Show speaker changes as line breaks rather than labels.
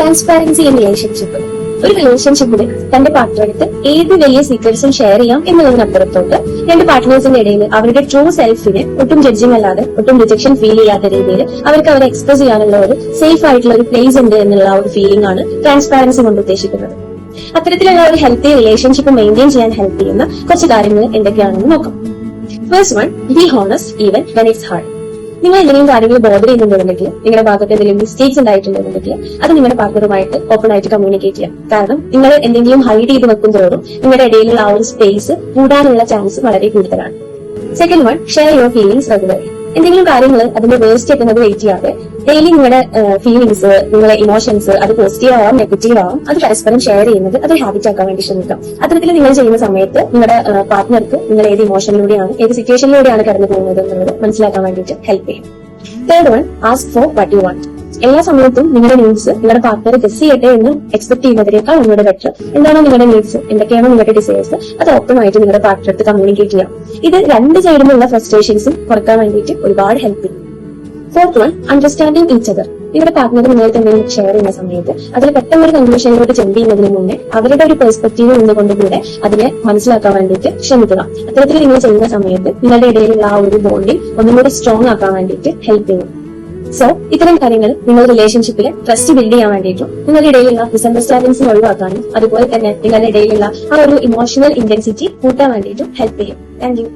Transparency in relationship. ഒരു റിലേഷൻഷിപ്പിൽ തന്റെ പാർട്ട്ണർക്ക് ഏത് വലിയ സീക്രട്സും ഷെയർ ചെയ്യാം എന്നുള്ളതിനപ്പുറത്തോട്ട് രണ്ട് പാർട്ട്നേഴ്സിന്റെ ഇടയിൽ അവരുടെ ട്രൂ സെൽഫിനെ ഒട്ടും ജഡ്ജിങ് അല്ലാതെ ഒട്ടും റിജക്ഷൻ ഫീൽ ചെയ്യാത്ത രീതിയിൽ അവർക്ക് അവരെ എക്സ്പ്രസ് ചെയ്യാനുള്ള ഒരു സേഫ് ആയിട്ടുള്ള ഒരു പ്ലേസ് ഉണ്ട് എന്നുള്ള ഒരു ഫീലിംഗ് ആണ് ട്രാൻസ്പാരൻസി കൊണ്ട് ഉദ്ദേശിക്കുന്നത്. അത്തരത്തിലുള്ള ഒരു ഹെൽത്തി റിലേഷൻഷിപ്പ് മെയിൻറ്റെയിൻ ചെയ്യാൻ ഹെൽപ്പ് ചെയ്യുന്ന കുറച്ച് കാര്യങ്ങൾ എന്തൊക്കെയാണെന്ന് നോക്കാം. First one, be honest even when it's hard. നിങ്ങൾ എന്തെങ്കിലും കാര്യങ്ങൾ ബോധർ ചെയ്യുന്നുണ്ടെങ്കിൽ, നിങ്ങളുടെ ഭാഗത്ത് എന്തെങ്കിലും മിസ്റ്റേക്സ് ഉണ്ടായിട്ടുണ്ടെങ്കിൽ അത് നിങ്ങളുടെ പാർട്ണറുമായിട്ട് ഓപ്പൺ ആയിട്ട് കമ്മ്യൂണിക്കേറ്റ് ചെയ്യാം. കാരണം നിങ്ങൾ എന്തെങ്കിലും ഹൈഡ് ചെയ്ത് വെക്കുമ്പോഴും നിങ്ങളുടെ ഇടയിലുള്ള ആ ഒരു സ്പേസ് കൂടാനുള്ള ചാൻസ് വളരെ കൂടുതലാണ്. Second one, share your feelings regularly. എന്തെങ്കിലും കാര്യങ്ങൾ അതിന്റെ വേസ്റ്റ് എത്തുന്നത് വെയിറ്റ് ചെയ്യാതെ ഡെയിലി നിങ്ങളുടെ ഫീലിംഗ്സ്, നിങ്ങളുടെ ഇമോഷൻസ്, അത് പോസിറ്റീവ് ആവാം നെഗറ്റീവ് ആവാം, അത് പരസ്പരം ഷെയർ ചെയ്യുന്നത് അത് ഹാബിറ്റ് ആക്കാൻ വേണ്ടി ശ്രമിക്കാം. അത്തരത്തിൽ നിങ്ങൾ ചെയ്യുന്ന സമയത്ത് നിങ്ങളുടെ പാർട്ട്ണർക്ക് നിങ്ങൾ ഏത് ഇമോഷനിലൂടെയാണ്, ഏത് സിറ്റുവേഷനിലൂടെയാണ് കടന്നു പോകുന്നത് എന്നുള്ളത് മനസ്സിലാക്കാൻ വേണ്ടിയിട്ട് ഹെൽപ്പ് ചെയ്യും. Third one, ask for what you want. എല്ലാ സമയത്തും നിങ്ങളുടെ നീഡ്സ് നിങ്ങളുടെ പാർട്ട്ണർ ഗസ് ചെയ്യട്ടെ എന്ന് എക്സ്പെക്ട് ചെയ്യുന്നതിനേക്കാൾ നിങ്ങളുടെ ബെറ്റർ എന്താണോ നിങ്ങളുടെ നീഡ്സ്, എന്തൊക്കെയാണോ നിങ്ങളുടെ ഡിസയേഴ്സ്, അത് ഓപ്പൺ ആയിട്ട് നിങ്ങളുടെ പാർട്ട്ണർക്ക് കമ്മ്യൂണിക്കേറ്റ് ചെയ്യാം. ഇത് രണ്ട് സൈഡിലുള്ള ഫ്രസ്ട്രേഷൻസും കുറക്കാൻ വേണ്ടിയിട്ട് ഒരുപാട് ഹെൽപ്പ് ചെയ്യും. Fourth one, understanding each other. നിങ്ങളുടെ പാർട്ട്ണർ നിങ്ങൾക്ക് എന്തെങ്കിലും ഷെയർ ചെയ്യുന്ന സമയത്ത് അതിൽ പെട്ടെന്ന് ഒരു കൺക്ലൂഷനിലോട്ട് ജമ്പ് ചെയ്യുന്നതിന് മുന്നേ അവരുടെ ഒരു പെർസ്പെക്റ്റീവ് നിന്നുകൊണ്ടുകൂടെ അതിനെ മനസ്സിലാക്കാൻ വേണ്ടിയിട്ട് ശ്രമിക്കുക. അത്തരത്തിൽ നിങ്ങൾ ചെയ്യുന്ന സമയത്ത് നിങ്ങളുടെ ഇടയിലുള്ള ആ ഒരു ബോണ്ടിങ് ഒന്നും കൂടി സ്ട്രോങ് ആക്കാൻ വേണ്ടിയിട്ട് ഹെൽപ്പ് ചെയ്യും. സോ ഇത്തരം കാര്യങ്ങൾ നിങ്ങൾ റിലേഷൻഷിപ്പിൽ ട്രസ്റ്റ് ബിൽഡ് ചെയ്യാൻ വേണ്ടിയിട്ടും നിങ്ങളുടെ ഇടയിലുള്ള മിസ്അണ്ടർസ്റ്റാൻഡിങ്സിന് ഒഴിവാക്കാനും അതുപോലെ തന്നെ നിങ്ങളുടെ ഇടയിലുള്ള ആ ഒരു ഇമോഷണൽ ഇന്റൻസിറ്റി കൂട്ടാൻ വേണ്ടിയിട്ടും ഹെൽപ്പ് ചെയ്യും. Thank you.